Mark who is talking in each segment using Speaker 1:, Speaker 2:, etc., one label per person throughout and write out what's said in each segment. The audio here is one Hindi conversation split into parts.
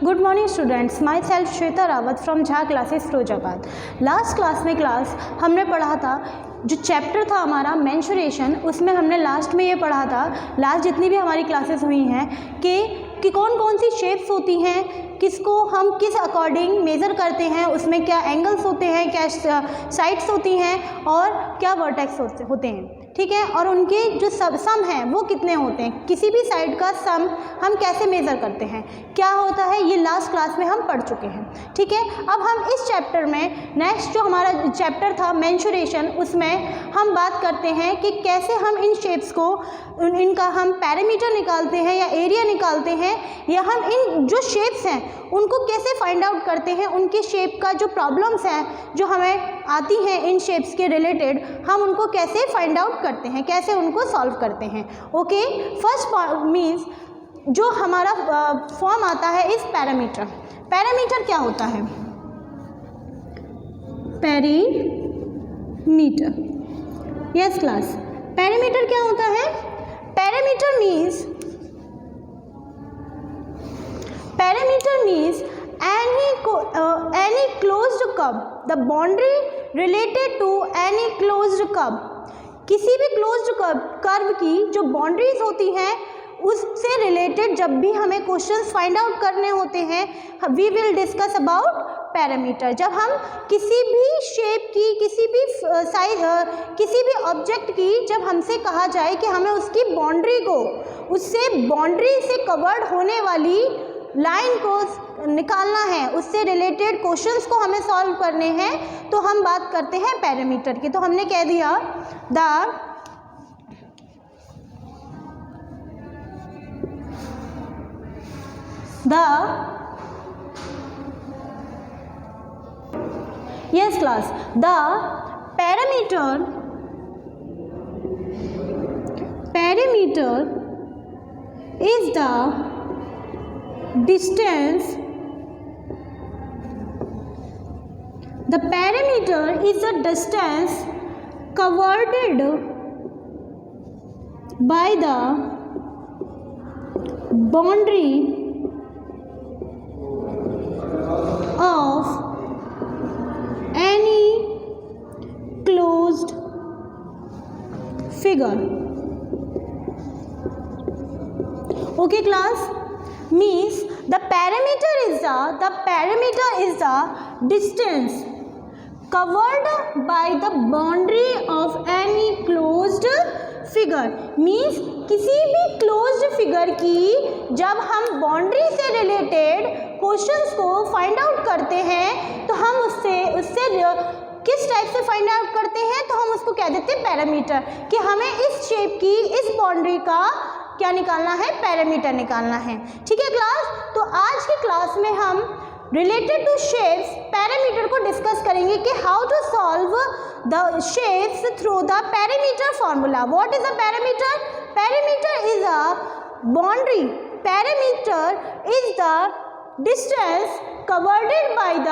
Speaker 1: Good morning students, my self Shweta Rawat from Jha classes Firozabad. Last class में हमने पढ़ा था, जो चैप्टर था हमारा मेंस्ट्रुएशन, उसमें हमने लास्ट में ये पढ़ा था, लास्ट जितनी भी हमारी क्लासेस हुई हैं कि कौन कौन सी शेप्स होती हैं, किसको हम किस अकॉर्डिंग मेज़र करते हैं, उसमें क्या एंगल्स होते हैं, क्या साइड्स होती हैं और क्या वर्टेक्स होते हैं, ठीक है। और उनके जो सम हैं वो कितने होते हैं, किसी भी साइड का सम हम कैसे मेज़र करते हैं, क्या होता है, ये लास्ट क्लास में हम पढ़ चुके हैं, ठीक है। अब हम इस चैप्टर में नेक्स्ट जो हमारा चैप्टर था मेंस्ट्रुएशन, उसमें हम बात करते हैं कि कैसे हम इन शेप्स को इनका हम पैरामीटर निकालते हैं या एरिया निकालते हैं, या हम इन जो शेप्स हैं उनको कैसे फाइंड आउट करते हैं, उनके शेप का जो प्रॉब्लम्स हैं जो हमें आती हैं इन शेप्स के रिलेटेड, हम उनको कैसे फाइंड आउट करते हैं, कैसे उनको सॉल्व करते हैं। ओके, फर्स्ट मीन्स जो हमारा फॉर्म आता है इस पैरामीटर। पैरामीटर क्या होता है? पैरीमीटर, यस क्लास, पैरामीटर क्या होता है? Parameter means any closed curve, the boundary related to any closed curve। किसी भी क्लोज्ड कर्व की जो बाउंड्रीज होती हैं उससे रिलेटेड जब भी हमें क्वेश्चंस फाइंड आउट करने होते हैं, we will discuss about perimeter. जब हम किसी भी शेप की, किसी भी साइज, किसी भी ऑब्जेक्ट की जब हमसे कहा जाए कि हमें उसकी बाउंड्री को, उससे बाउंड्री से कवर्ड होने वाली लाइन को निकालना है, उससे रिलेटेड क्वेश्चंस को हमें सॉल्व करने हैं, तो हम बात करते हैं पैरामीटर की। तो हमने कह दिया yes class, the parameter is the distance, the parameter is the distance covered by the boundary of any closed figure। Okay class, means the parameter is the distance covered by the boundary of any closed figure। means किसी भी closed figure की जब हम बाउंड्री से रिलेटेड क्वेश्चंस को फाइंड आउट करते हैं तो हम उससे किस टाइप से फाइंड आउट करते हैं, तो हम उसको कह देते हैं पैरामीटर, कि हमें इस शेप की, इस बाउंड्री का क्या निकालना है, पैरामीटर निकालना है, ठीक है क्लास। तो आज की क्लास में हम रिलेटेड टू शेप्स पैरामीटर को डिस्कस करेंगे कि how to solve the shapes through the perimeter formula. What is a perimeter? Perimeter is a boundary, perimeter is the distance covered by the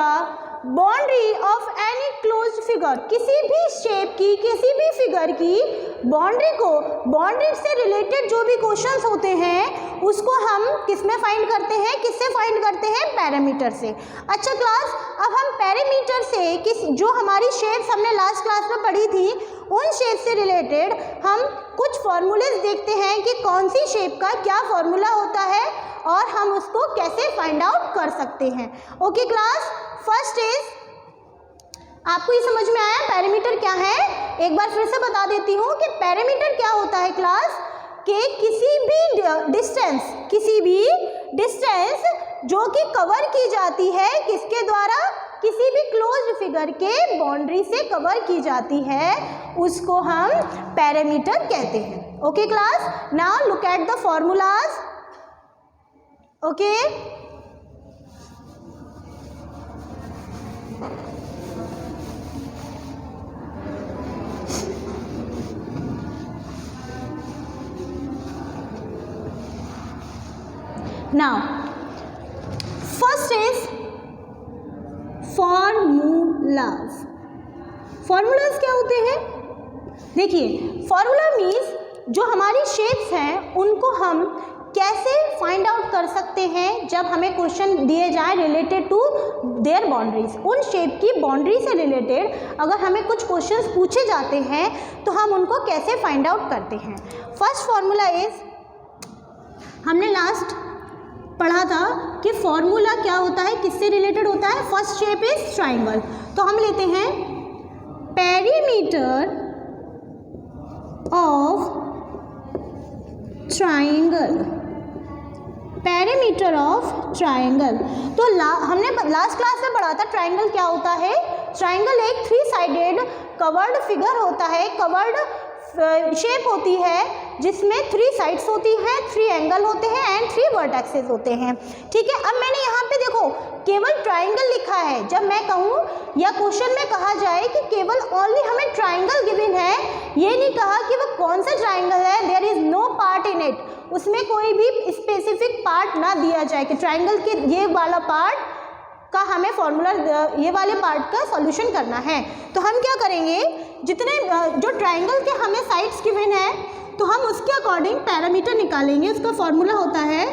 Speaker 1: boundary of any closed figure. किसी भी शेप की, किसी भी फिगर की बाउंड्री को, बाउंड्री से रिलेटेड जो भी क्वेश्चंस होते हैं उसको हम किस में फाइंड करते हैं, किससे फाइंड करते हैं? पैरामीटर से। अच्छा क्लास, अब हम पैरामीटर से जो हमारी शेप्स हमने लास्ट क्लास में पढ़ी थी, उन शेप से रिलेटेड हम कुछ फॉर्मूलेज देखते हैं कि कौन सी शेप का क्या फॉर्मूला होता है और हम उसको कैसे फाइंड आउट कर सकते हैं। ओके क्लास, फर्स्ट इज, आपको ये समझ में आया पैरामीटर क्या है? एक बार फिर से बता देती हूँ कि पैरामीटर क्या होता है क्लास, कि किसी भी डिस्टेंस जो कि कवर की जाती है, किसके द्वारा? किसी भी क्लोज्ड फिगर के बाउंड्री से कवर की जाती है, उसको हम पैरामीटर कहते हैं। Okay class, now look at the formulas. Okay, now first is formulas। formulas क्या होते हैं? देखिए, फॉर्मूला मीन्स जो हमारी शेप्स हैं उनको हम कैसे फाइंड आउट कर सकते हैं जब हमें क्वेश्चन दिए जाए रिलेटेड टू देयर बाउंड्रीज। उन शेप की बाउंड्री से रिलेटेड अगर हमें कुछ क्वेश्चंस पूछे जाते हैं तो हम उनको कैसे फाइंड आउट करते हैं। फर्स्ट फॉर्मूला इज, हमने लास्ट पढ़ा था कि फॉर्मूला क्या होता है, किससे रिलेटेड होता है। फर्स्ट शेप इज ट्राइंगल, तो हम लेते हैं perimeter of triangle, perimeter of triangle. तो हमने लास्ट क्लास में पढ़ा था ट्राइंगल क्या होता है। ट्राइंगल एक 3 साइडेड कवर्ड फिगर होता है, कवर्ड शेप होती है जिसमें 3 साइड्स होती हैं, 3 एंगल होते हैं एंड 3 वर्टेक्सेस होते हैं। ठीक है, अब मैंने यहाँ पे देखो केवल ट्राइंगल लिखा है। जब मैं कहूँ या क्वेश्चन में कहा जाए कि केवल ओनली हमें ट्राइंगल गिवन है, ये नहीं कहा कि वो कौन सा ट्राइंगल है, there is no part in it, उसमें कोई भी स्पेसिफिक पार्ट ना दिया जाए कि ट्राइंगल के ये वाला पार्ट का हमें फॉर्मूला, ये वाले पार्ट का सॉल्यूशन करना है। तो हम क्या करेंगे, जितने जो ट्राइंगल के हमें साइड्स गिवन है तो हम उसके अकॉर्डिंग पैरामीटर निकालेंगे। उसका फॉर्मूला होता है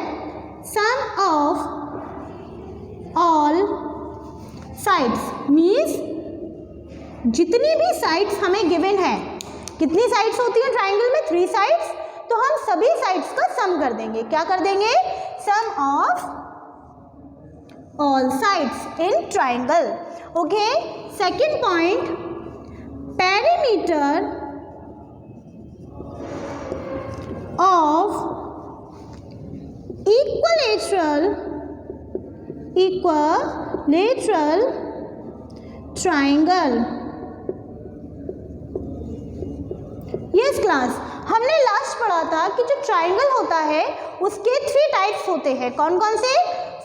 Speaker 1: सम ऑफ ऑल साइड्स, मीन्स जितनी भी साइड्स हमें गिवन है, कितनी साइड्स होती हैं ट्राइंगल में, 3 साइड्स, तो हम सभी साइड्स का सम कर देंगे। क्या कर देंगे, sum of all sides in triangle. Okay, second point, perimeter of equilateral triangle. Yes class, हमने लास्ट पढ़ा था कि जो ट्राइंगल होता है उसके 3 टाइप्स होते हैं। कौन कौन से?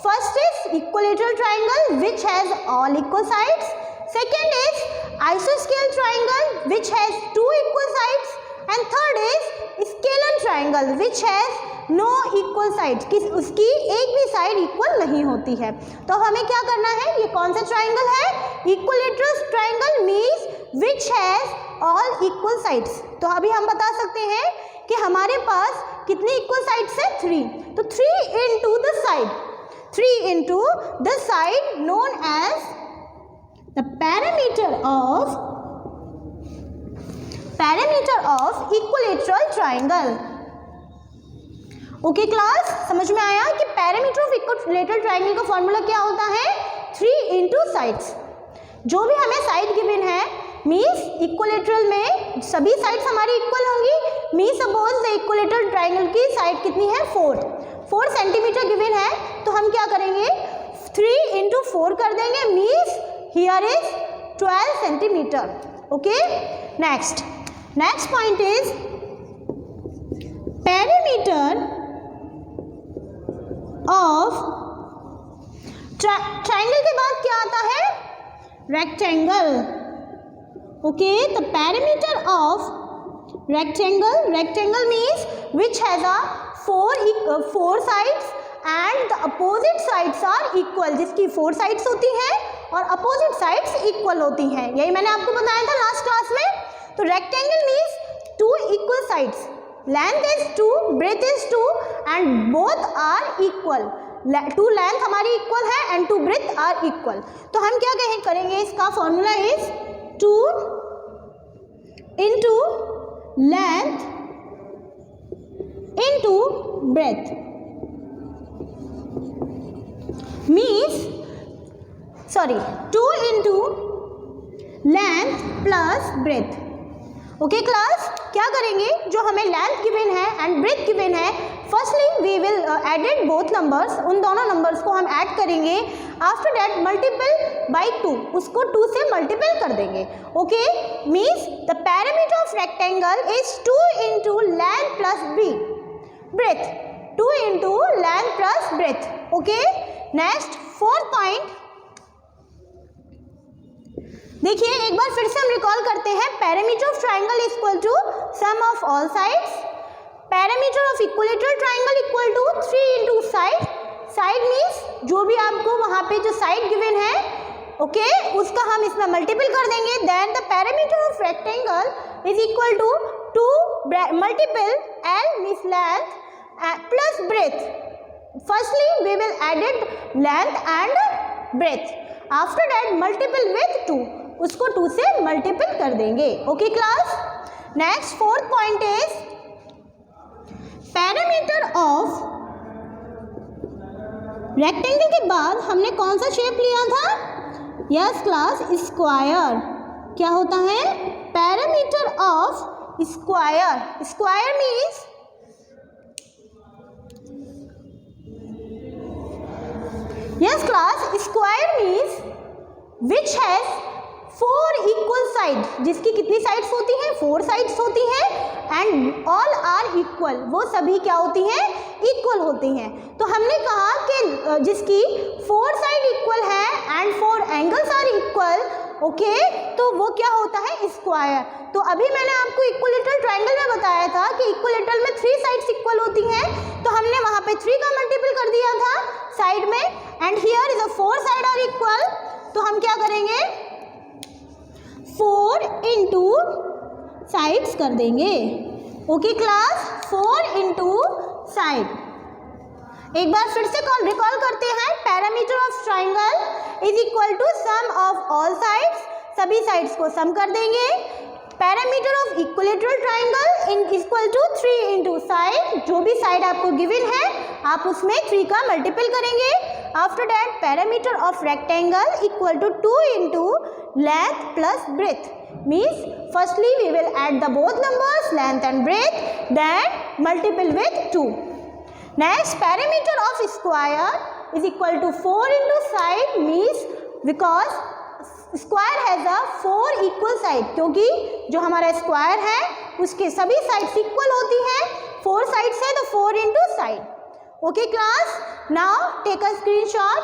Speaker 1: First is equilateral triangle which has all equal sides, second is आइसोस्केल triangle which has 2 equal sides, and third is scalene triangle which has no equal sides, कि उसकी एक भी साइड इक्वल नहीं होती है। तो हमें क्या करना है, ये कौन सा ट्राइंगल है, equilateral triangle means which has all equal sides. तो अभी हम बता सकते हैं कि हमारे पास कितनी इक्वल साइड्स है, 3, तो 3 into the side, 3 into the side known as the perimeter of equilateral triangle। Okay class, समझ में आया कि पैरामीटर ऑफ इक्विलेटरल ट्राइंगल का फॉर्मूला क्या होता है, 3 into साइड्स। जो भी हमें साइड गिवन है, मीन्स इक्विलेटरल में सभी साइड्स हमारी इक्वल होंगी। Means suppose the equilateral triangle की साइड कितनी है, 4 सेंटीमीटर गिवन है, तो हम क्या करेंगे, 3 into 4 कर देंगे, means here is 12 centimetre. Okay, next point is perimeter of triangle के बाद क्या आता है, rectangle. Okay, the perimeter of rectangle means which has a 4 sides and the opposite sides are equal, जिसकी 4 साइड्स होती हैं और अपोजिट साइड्स इक्वल होती हैं। यही मैंने आपको बताया था लास्ट क्लास में। तो rectangle means 2 equal sides, length is 2, breadth is 2 and both are equal. 2 length हमारी इक्वल है एंड 2 ब्रेथ आर इक्वल। तो हम क्या करेंगे, इसका formula is 2 into length into breadth, means 2 into length plus breadth। Okay class, क्या करेंगे, जो हमें लेंथ गिवन है एंड ब्रेथ गिवन है, firstly we will added both numbers, उन दोनों नंबर्स को हम ऐड करेंगे। आफ्टर दैट मल्टीपल बाई 2, उसको 2 से मल्टीपल कर देंगे। Okay, means the perimeter of rectangle is 2 into length plus breadth, 2 into length plus breadth। Okay, next 4th point, देखिए एक बार फिर से हम रिकॉल करते हैं। Perimeter of triangle is equal to sum of all sides, perimeter of equilateral triangle equal to 3 into side means जो भी आपको वहाँ पे जो साइड गिवन है, ओके, उसका हम इसमें मल्टीपल कर देंगे। Then the perimeter of rectangle is equal to 2 multiple L means length plus breadth. Firstly we will added length and breadth. After that multiple with 2, उसको 2 से multiple कर देंगे. Okay class. Next fourth point is perimeter of rectangle के बाद हमने कौन सा शेप लिया था? Yes class, square. क्या होता है? Perimeter of square. Square means yes class, square means which has 4 equal sides. जिसकी कितनी साइड्स होती हैं? 4 साइड्स होती हैं. And all are equal. वो सभी क्या होती हैं? इक्वल होती हैं. तो हमने कहा कि जिसकी 4 साइड इक्वल है and 4 angles are equal, okay, तो वो क्या होता है? स्क्वायर. तो अभी मैंने आपको इक्विलेटरल ट्रायंगल में बताया था कि इक्विलेटरल में 3 साइड्स इक्वल होती हैं. तो हमने वहाँ पे 3 का मल्टीपल कर दिया था साइड में. And here is a 4 side are equal. तो हम क्या करेंगे? 4 इंटू साइड्स कर देंगे. Okay class, 4 into side. एक बार फिर से रिकॉल करते हैं. Perimeter of triangle is equal to sum of all sides. सभी साइड्स को सम कर देंगे. Perimeter of equilateral triangle in equal to 3 into side. जो भी साइड आपको गिवन है आप उसमें 3 का मल्टीपल करेंगे. After that perimeter of rectangle equal to 2 into length plus breadth. Means firstly we will add the both numbers length and breadth, then multiple with 2. Next perimeter of square is equal to 4 into side. Means because square has a 4 equal side, क्योंकि जो हमारा स्क्वायर है उसके सभी साइड्स इक्वल होती हैं. 4 साइड्स है तो 4 into side. Okay class, now take a screenshot.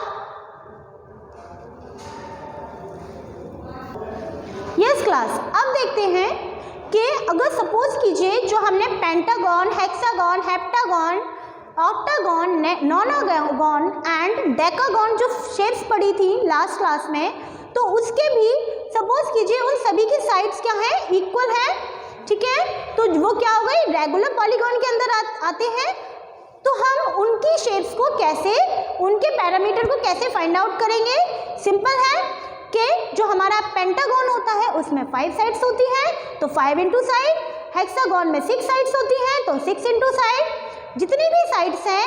Speaker 1: Yes class, अब देखते हैं कि अगर सपोज कीजिए जो हमने pentagon, hexagon, heptagon, octagon, nonagon and decagon जो शेप्स पढ़ी थी लास्ट क्लास में, तो उसके भी सपोज कीजिए उन सभी की साइड्स क्या है? इक्वल है. ठीक है, तो वो क्या हो गई? रेगुलर पॉलीगॉन के अंदर आते हैं. तो हम उनकी शेप्स को कैसे, उनके पैरामीटर को कैसे फाइंड आउट करेंगे? सिंपल है कि जो हमारा पेंटागन होता है उसमें 5 साइड्स होती हैं, तो 5 इंटू साइड. हेक्सागन में 6 साइड्स होती हैं, तो 6 इंटू साइड. जितनी भी साइड्स हैं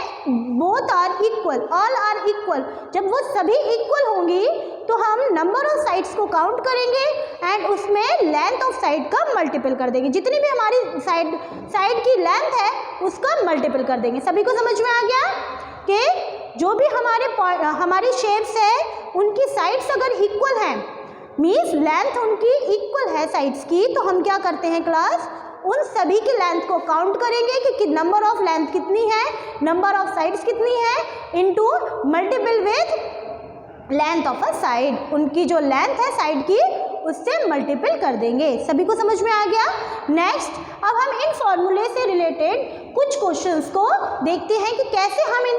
Speaker 1: both are equal, all are equal. जब वो सभी इक्वल होंगी तो हम नंबर ऑफ साइड्स को काउंट करेंगे एंड उसमें लेंथ ऑफ साइड का मल्टीपल कर देंगे. जितनी भी हमारी साइड की लेंथ है उसका मल्टीपल कर देंगे. सभी को समझ में आ गया कि जो भी हमारी शेप्स है उनकी साइड्स अगर इक्वल हैं, मीन्स लेंथ उनकी इक्वल है साइड्स की, तो हम क्या करते हैं क्लास? उन सभी की लेंथ को काउंट करेंगे कि नंबर ऑफ लेंथ कितनी है, नंबर ऑफ साइड्स कितनी है, into multiple with length of a side. उनकी जो लेंथ है साइड की उससे मल्टीपल कर देंगे. सभी को समझ में आ गया? नेक्स्ट, अब हम इन फॉर्मूले से रिलेटेड कुछ क्वेश्चंस को देखते हैं कि कैसे हम इन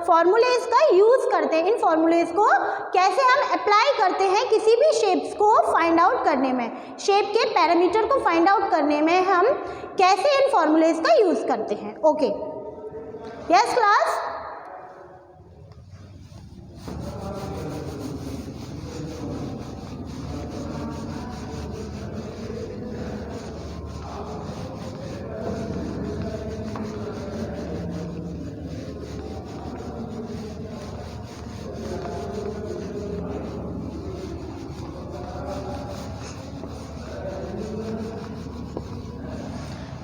Speaker 1: फॉर्मूलेज का यूज़ करते हैं. इन फॉर्मूलेज को कैसे हम अप्लाई करते हैं किसी भी शेप्स को फाइंड आउट करने में, शेप के पैरामीटर को फाइंड आउट करने में हम कैसे इन फॉर्मूलेज का यूज़ करते हैं. Okay, yes class.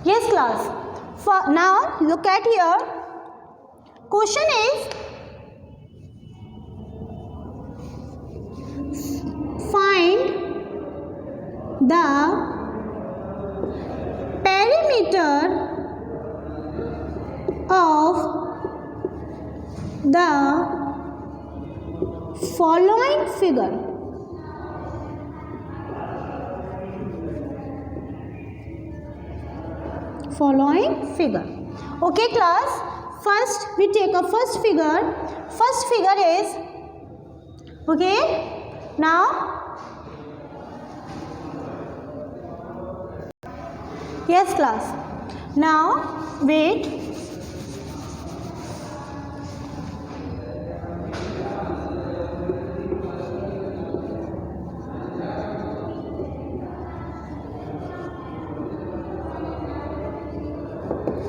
Speaker 1: Yes class, now look at here. Question is find the perimeter of the following figure. Okay class, first we take a first figure. First figure is, okay, now yes class, now wait,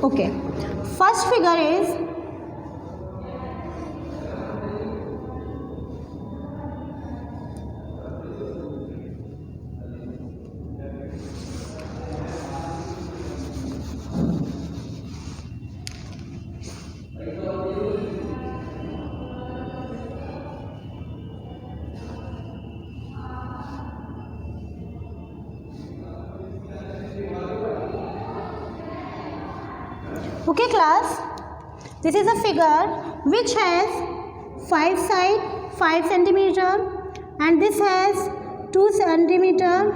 Speaker 1: Okay, first figure is okay class, this is a figure which has 5 side 5 centimeter and this has 2 centimeter,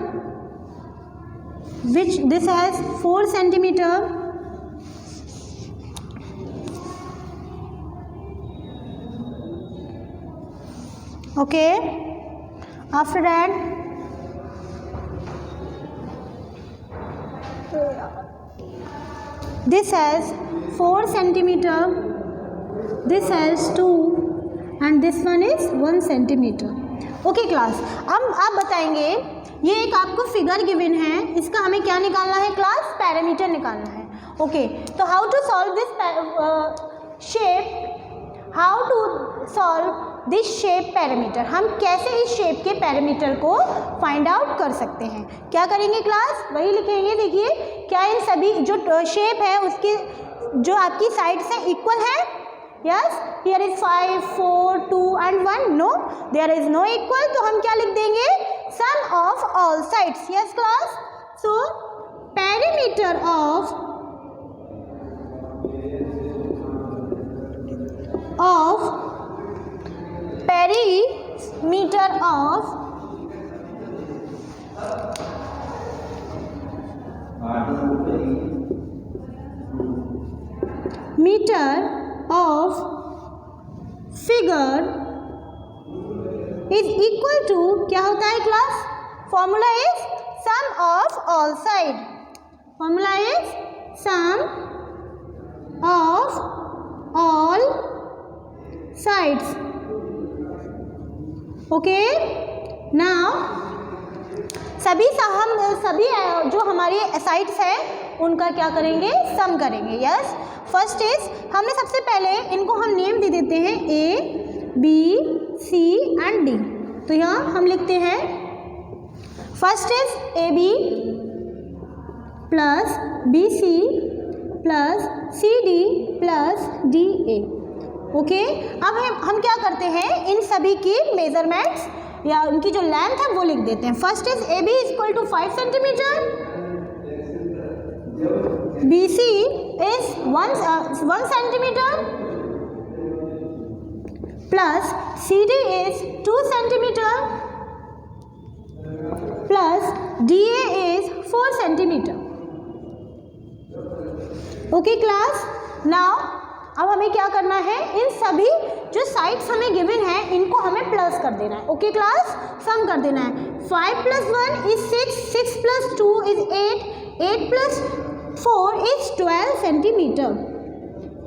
Speaker 1: which this has 4 centimeter, okay. After that this has 4 centimeter, this has 2 and this one is 1 centimeter. Okay class, अब आप बताएंगे ये एक आपको फिगर गिवन है, इसका हमें क्या निकालना है क्लास? पैरामीटर निकालना है. ओके, तो how to solve this shape, how to solve this shape perimeter, हम कैसे इस शेप के पैरामीटर को फाइंड आउट कर सकते हैं? क्या करेंगे क्लास? वही लिखेंगे. देखिए क्या इन सभी जो शेप है उसके जो आपकी साइड्स हैं इक्वल है? Yes, here is 5 4 2 and 1. No, there is no equal, तो हम क्या लिख देंगे? Sum of all sides. Yes class, so parameter of perimeter of meter of figure is equal to, क्या होता है class? Formula is sum of all side. Formula is sum of all sides. Okay, now सभी जो हमारी साइड्स हैं उनका क्या करेंगे? सम करेंगे. यस, फर्स्ट इज हमने सबसे पहले इनको हम नेम दे देते हैं A B C and D. तो यहाँ हम लिखते हैं first is A B plus B C plus C D plus D A. Okay, अब हम क्या करते हैं? इन सभी की मेजरमेंट्स या उनकी जो लेंथ है वो लिख देते हैं. First is A B equal to 5 centimetre, B C is 1 centimetre plus C D is 2 centimetre plus D A is 4 centimetre. Okay class, now अब हमें क्या करना है? इन सभी जो साइड्स हमें गिवन है इनको हमें प्लस कर देना है. ओके क्लास, सम कर देना है. 5 + 1 इज 6, 6 + 2 इज 8, 8 + 4 इज 12 सेंटीमीटर.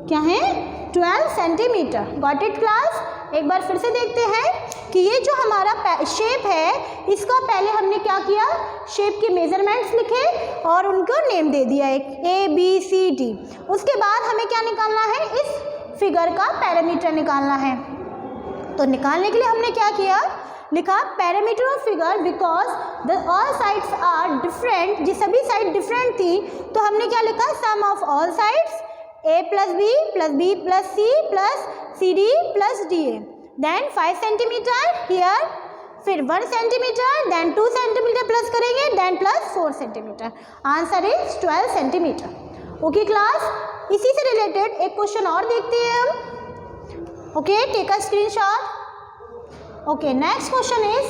Speaker 1: क्या है? 12 सेंटीमीटर. Got it class? एक बार फिर से देखते हैं कि ये जो हमारा शेप है इसका पहले हमने क्या किया? शेप के मेजरमेंट्स लिखे और उनको नेम दे दिया एक ए बी सी डी. उसके बाद हमें क्या निकालना है? इस फिगर का पैरामीटर निकालना है. तो निकालने के लिए हमने क्या किया? लिखा parameter of figure because the all sides are different. जी सभी साइड डिफरेंट थी तो हमने क्या लिखा? Sum of all sides a plus b plus c plus cd plus da. Then 5 centimeter here, फिर 1 centimeter, then 2 centimeter प्लस करेंगे, then plus 4 centimeter. Answer is 12 centimeter. Okay class, इसी से रिलेटेड एक क्वेश्चन और देखते हैं हम. Okay, take a screenshot. Okay, next question is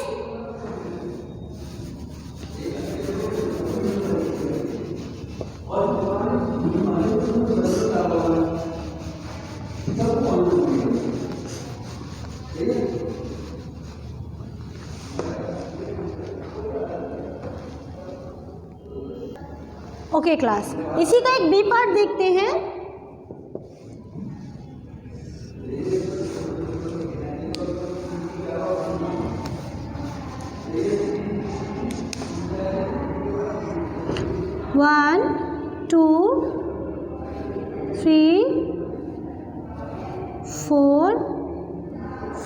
Speaker 1: okay class, इसी का एक बी पार्ट देखते हैं. One 2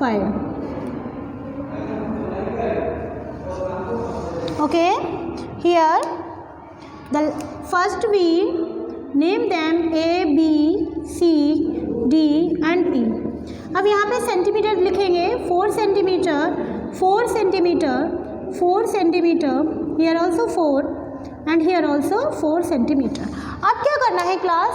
Speaker 1: 5. Okay, here the first we name them A, B, C, D and E. अब यहाँ पे सेंटीमीटर लिखेंगे 4 centimetre, 4 centimetre, 4 centimetre, here also 4 and here also 4 centimetre. अब क्या करना है class?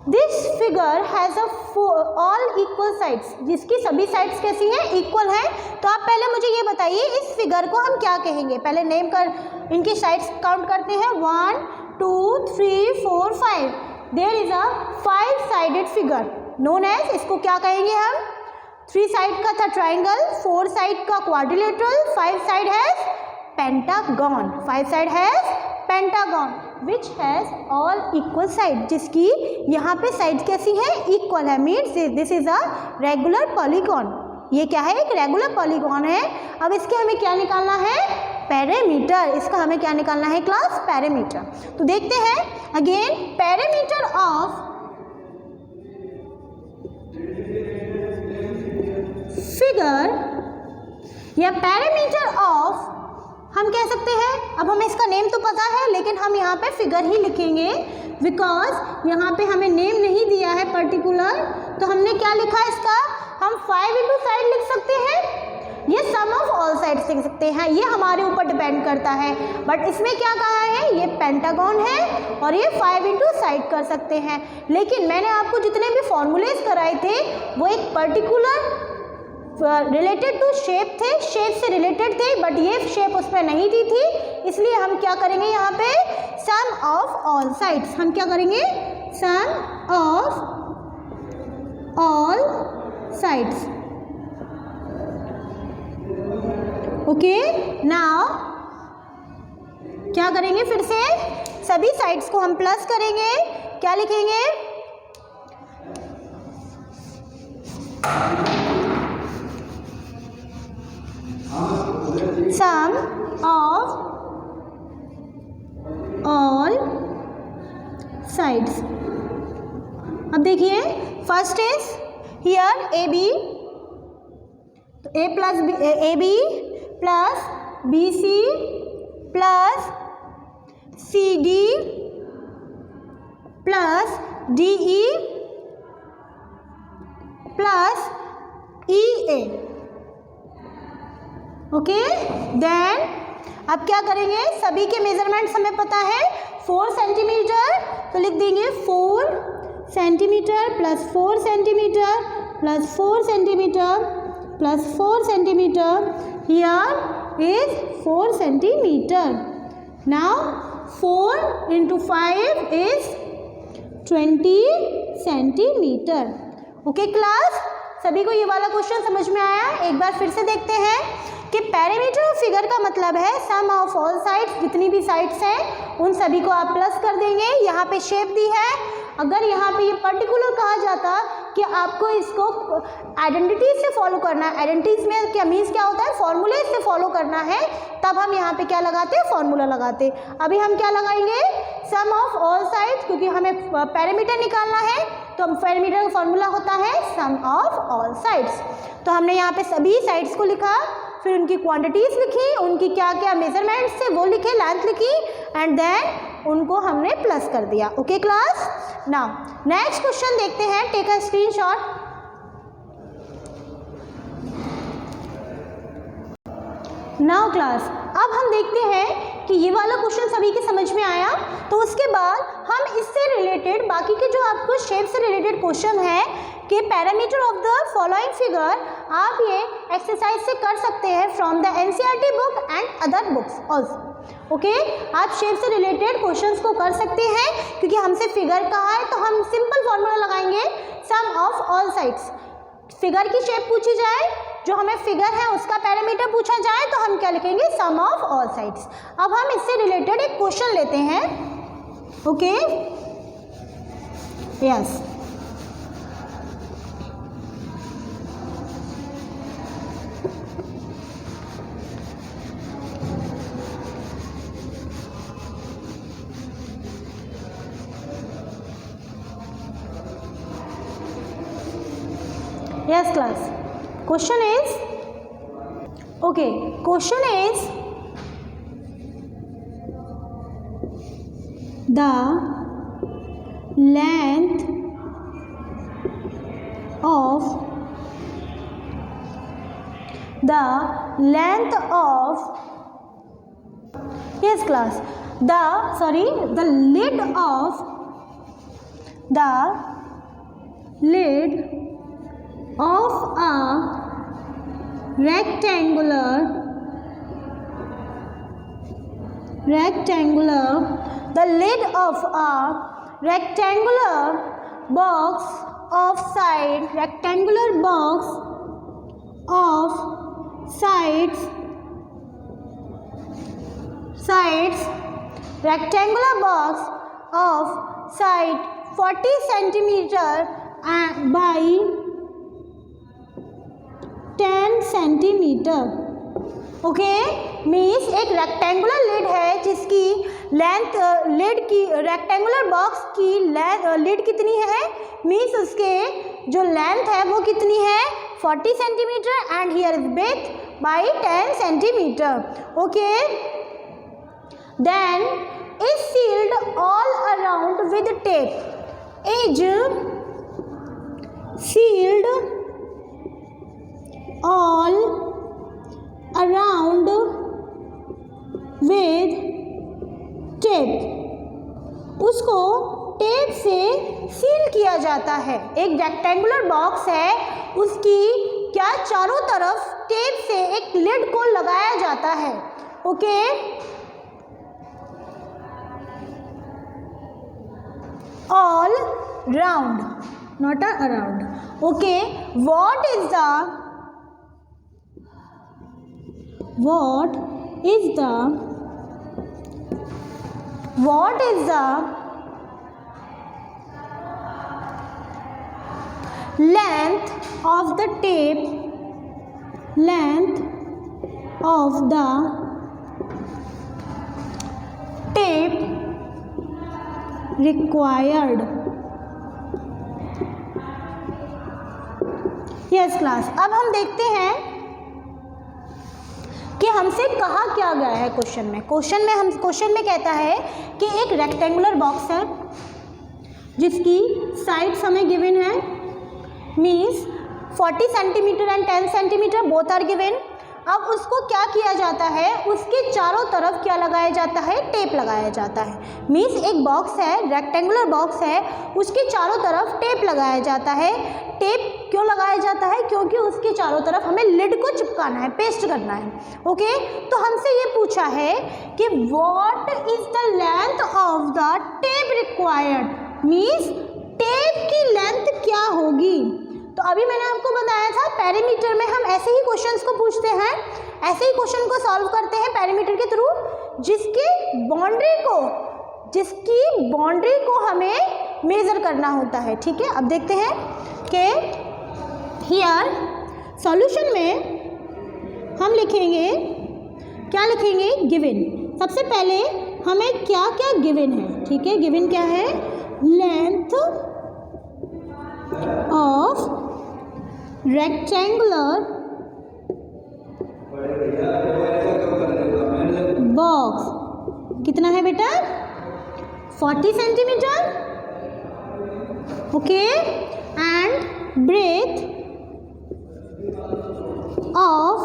Speaker 1: This figure has all equal sides, जिसकी सभी साइड्स कैसी हैं? इक्वल हैं. तो आप पहले मुझे ये बताइए इस फिगर को हम क्या कहेंगे? पहले नेम कर इनकी साइड्स काउंट करते हैं. 1 2 3 4 5. There is a 5 sided figure known as, इसको क्या कहेंगे हम? 3 साइड का था ट्राइंगल, 4 साइड का quadrilateral, 5 side has pentagon. 5 side has pentagon which has all equal side, जिसकी यहाँ पे साइड कैसी है? इक्वल है. Means this is a regular polygon. ये क्या है? एक रेगुलर पॉलीगॉन है. अब इसके हमें क्या निकालना है? पैरामीटर. इसका हमें क्या निकालना है क्लास? पैरामीटर. तो देखते हैं अगेन, पैरामीटर ऑफ फिगर या पैरामीटर ऑफ हम कह सकते हैं. अब हमें इसका नेम तो पता है लेकिन हम यहाँ पे फिगर ही लिखेंगे बिकॉज यहाँ पे हमें नेम नहीं दिया है पर्टिकुलर. तो हमने क्या लिखा है इसका? हम 5 इंटू साइड लिख सकते हैं, ये सम ऑफ ऑल साइड्स लिख सकते हैं. ये हमारे ऊपर डिपेंड करता है. बट इसमें क्या कहा है? ये पेंटागन है और ये 5 इंटू साइड कर सकते हैं. लेकिन मैंने आपको जितने भी फॉर्मूलेज कराए थे वो एक पर्टिकुलर रिलेटेड टू शेप थे, शेप से रिलेटेड थे, बट ये शेप उसमें नहीं दी थी. इसलिए हम क्या करेंगे यहाँ पे? Sum of all sides. हम क्या करेंगे? Sum of all sides. Okay, now क्या करेंगे? फिर से सभी साइड्स को हम प्लस करेंगे. क्या लिखेंगे? Sum of all sides. अब देखिए first is here A B, तो A plus A B plus B C plus C D plus D E plus E A. Okay, then अब क्या करेंगे? सभी के मेजरमेंट्स हमें पता है. 4 सेंटीमीटर, तो लिख देंगे 4 centimetre plus 4 centimetre plus 4 centimetre plus 4 centimetre. Here is 4 centimetre. Now 4 into 5 is 20 centimetre. Okay class, सभी को ये वाला क्वेश्चन समझ में आया? एक बार फिर से देखते हैं कि पैरामीटर ऑफ फिगर का मतलब है सम ऑफ ऑल साइड्स. जितनी भी साइड्स हैं उन सभी को आप प्लस कर देंगे. यहाँ पे शेप दी है. अगर यहाँ पे ये पर्टिकुलर कहा जाता कि आपको इसको आइडेंटिटीज से फॉलो करना है, आइडेंटिटीज में क्या मीन्स क्या होता है? फॉर्मूले से फॉलो करना है, तब हम यहाँ पे क्या लगाते हैं? फॉर्मूला लगाते. अभी हम क्या लगाएंगे? सम ऑफ ऑल साइड्स, क्योंकि हमें पैरामीटर निकालना है. तो हम पैरामीटर का फॉर्मूला होता है सम ऑफ ऑल साइड्स. तो हमने यहाँ पे सभी साइड्स को लिखा, फिर उनकी क्वांटिटीज लिखी, उनकी क्या क्या मेजरमेंट्स थे वो लिखे, लेंथ लिखी, एंड देन उनको हमने प्लस कर दिया. Okay class, now next question देखते हैं. Take a screenshot. Now class, अब हम देखते हैं कि ये वाला क्वेश्चन सभी के समझ में आया. तो उसके बाद हम इससे रिलेटेड बाकी के जो आपको शेप से रिलेटेड क्वेश्चन है कि parameter of the following figure, आप ये एक्सरसाइज से कर सकते हैं from the NCERT book and other books also. Okay, आप शेप से रिलेटेड क्वेश्चंस को कर सकते हैं. क्योंकि हमसे फिगर कहा है तो हम सिंपल फॉर्मूला लगाएंगे सम ऑफ ऑल साइड्स. फिगर की शेप पूछी जाए, जो हमें फिगर है उसका पैरामीटर पूछा जाए, तो हम क्या लिखेंगे? Sum of all sides. अब हम इससे रिलेटेड एक क्वेश्चन लेते हैं. Okay, yes, yes class. Question is, okay, question is the length of yes class, the lid of a rectangular the lid of a rectangular box of sides rectangular box of side 40 centimeter by 10 centimeter. Okay, means एक रेक्टेंगुलर लिड है जिसकी लेंथ रेक्टेंगुलर बॉक्स की लिड कितनी है, मीन्स उसके जो लेंथ है वो कितनी है 40 centimetre and here is breadth by 10 centimetre. Okay, then is sealed all around with tape. Is sealed all around with tape. उसको टेप से सील किया जाता है. एक रेक्टेंगुलर बॉक्स है, उसकी क्या चारों तरफ टेप से एक लिड को लगाया जाता है. Okay, all round, not around. Okay, what is the length of the tape required? Yes class, अब हम देखते हैं कि हमसे कहा क्या गया है क्वेश्चन में. क्वेश्चन में कहता है कि एक रेक्टेंगुलर बॉक्स है जिसकी साइड्स हमें गिवन है, means 40 centimetre and 10 centimetre both are given. अब उसको क्या किया जाता है, उसके चारों तरफ क्या लगाया जाता है, टेप लगाया जाता है. मीन्स एक बॉक्स है, रेक्टेंगुलर बॉक्स है, उसके चारों तरफ टेप लगाया जाता है. टेप क्यों लगाया जाता है, क्योंकि उसके चारों तरफ हमें लिड को चिपकाना है, पेस्ट करना है. ओके, तो हमसे ये पूछा है कि what is the length of the tape required, means tape की लेंथ क्या होगी. तो अभी मैंने आपको बताया था पैरामीटर में हम ऐसे ही क्वेश्चंस को पूछते हैं, ऐसे ही क्वेश्चन को सॉल्व करते हैं पैरामीटर के थ्रू, जिसकी बाउंड्री को हमें मेज़र करना होता है. ठीक है, अब देखते हैं कि हियर सॉल्यूशन में हम लिखेंगे, क्या लिखेंगे, गिवन. सबसे पहले हमें क्या क्या गिवन है. ठीक है, गिवन क्या है, लेंथ ऑफ रेक्टेंगुलर बॉक्स कितना है बेटा, 40 centimetre. Okay, and breadth of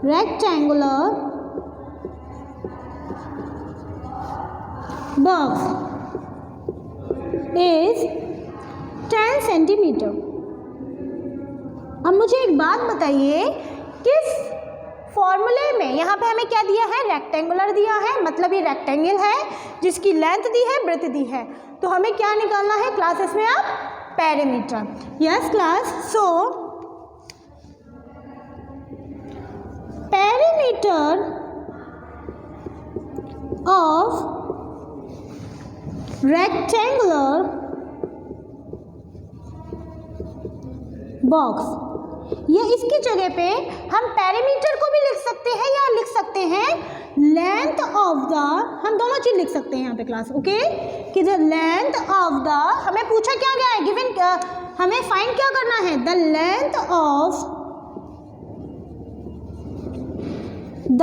Speaker 1: rectangular box is 10 centimetre. अब मुझे एक बात बताइए, किस फॉर्मूले में यहाँ पे हमें क्या दिया है, रेक्टेंगुलर दिया है, मतलब ये रेक्टेंगल है जिसकी लेंथ दी है, ब्रेथ दी है. तो हमें क्या निकालना है क्लासेस में, आप parameter. Yes class, so parameter of rectangular box, ये इसकी जगह पे हम पैरामीटर को भी लिख सकते हैं या लिख सकते हैं लेंथ ऑफ द, हम दोनों चीज लिख सकते हैं यहाँ पे क्लास, ओके, कि द लेंथ ऑफ द, हमें पूछा क्या गया है, गिवन, हमें फाइंड क्या करना है, the length of the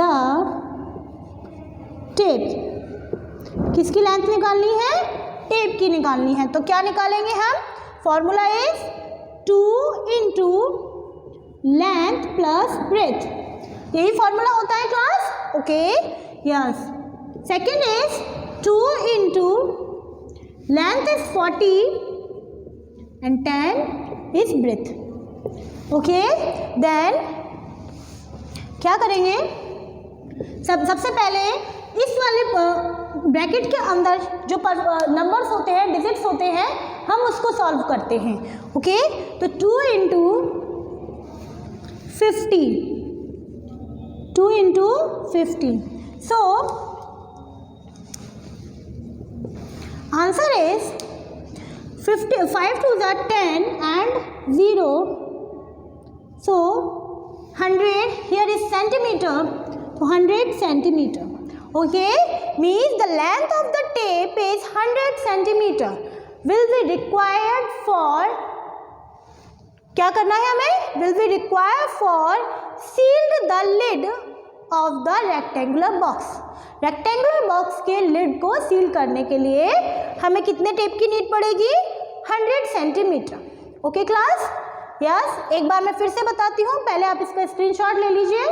Speaker 1: tape, किसकी लेंथ निकालनी है, टेप की निकालनी है। तो क्या निकालेंगे हम, formula is 2 into length plus breadth, यही फॉर्मूला होता है class, okay, yes. Second is 2 into length is 40 and 10 is breadth, okay. Then क्या करेंगे, सबसे पहले इस वाले ब्रैकेट के अंदर जो नंबर्स होते हैं, डिजिट्स होते हैं, हम उसको सॉल्व करते हैं, ओके। तो 2 into 50, 2 into 50, so answer is 50, 5 to the 10 and 0, so 100, here is centimeter, 100 centimeter, okay, means the length of the tape is 100 centimeter, will be required for, क्या करना है हमें, will be required for sealed the lid of the rectangular box, rectangular box के लिड को सील करने के लिए हमें कितने टेप की नीड पड़ेगी, 100 सेंटीमीटर, ओके क्लास, यस। एक बार मैं फिर से बताती हूँ, पहले आप इसका स्क्रीनशॉट ले लीजिए,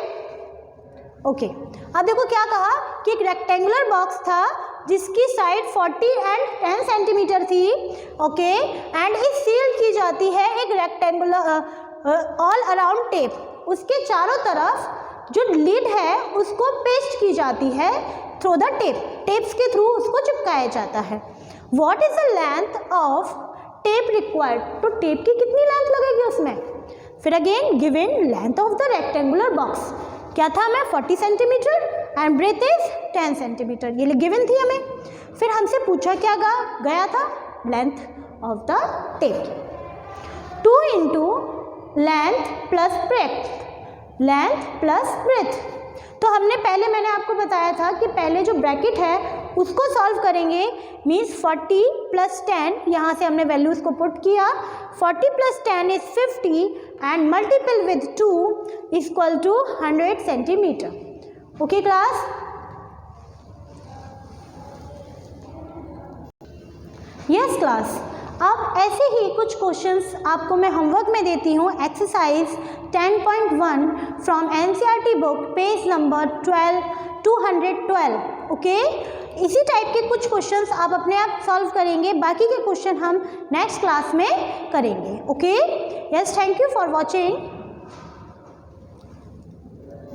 Speaker 1: ओके। अब देखो क्या कहा कि एक रेक्टेंगुलर बॉक्स था जिसकी साइड 40 एंड 10 सेंटीमीटर थी, ओके, एंड इस सील की जाती है एक रेक्टेंगुलर ऑल अराउंड टेप, उसके चारों तरफ जो लिड है उसको पेस्ट की जाती है थ्रू द टेप, टेप्स के थ्रू उसको चिपकाया जाता है। What is the length of tape required, तो टेप की कितनी लेंथ लगेगी उसमें, फिर again given length of the rectangular box क्या था हमें, 40 centimetre and breadth is 10 centimetre, ये गिवन थी हमें। फिर हमसे पूछा क्या गया था, length of the tape, 2 into length plus breadth, length plus breadth. तो हमने पहले, मैंने आपको बताया था कि पहले जो ब्रैकेट है उसको सॉल्व करेंगे, मीन्स 40 प्लस 10, यहाँ से हमने वैल्यूज़ को पुट किया, 40 plus 10 is 50 and multiple with 2 equal to 100 centimetre, okay class, yes class. अब ऐसे ही कुछ क्वेश्चंस आपको मैं होमवर्क में देती हूँ, exercise 10.1 from NCERT book, page number 212, okay. इसी टाइप के कुछ क्वेश्चंस आप अपने आप सॉल्व करेंगे, बाकी के क्वेश्चन हम नेक्स्ट क्लास में करेंगे, okay, yes. Thank you for watching.